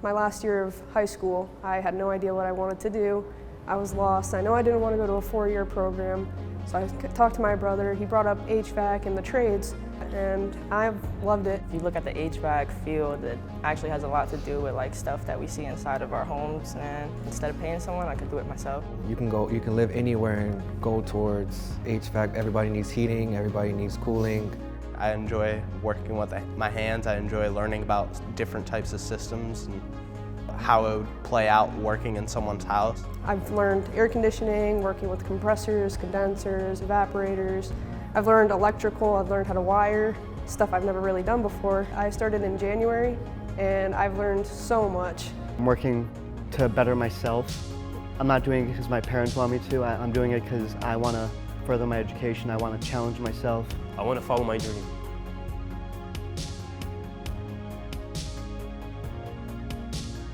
My last year of high school, I had no idea what I wanted to do. I was lost. I know I didn't want to go to a 4-year program, so I talked to my brother. He brought up HVAC and the trades, and I've loved it. If you look at the HVAC field, it actually has a lot to do with like stuff that we see inside of our homes, and instead of paying someone, I could do it myself. You can live anywhere and go towards HVAC. Everybody needs heating, everybody needs cooling. I enjoy working with my hands. I enjoy learning about different types of systems and how it would play out working in someone's house. I've learned air conditioning, working with compressors, condensers, evaporators. I've learned electrical, I've learned how to wire, stuff I've never really done before. I started in January and I've learned so much. I'm working to better myself. I'm not doing it because my parents want me to. I'm doing it because I want to further my education. I want to challenge myself. I want to follow my dream.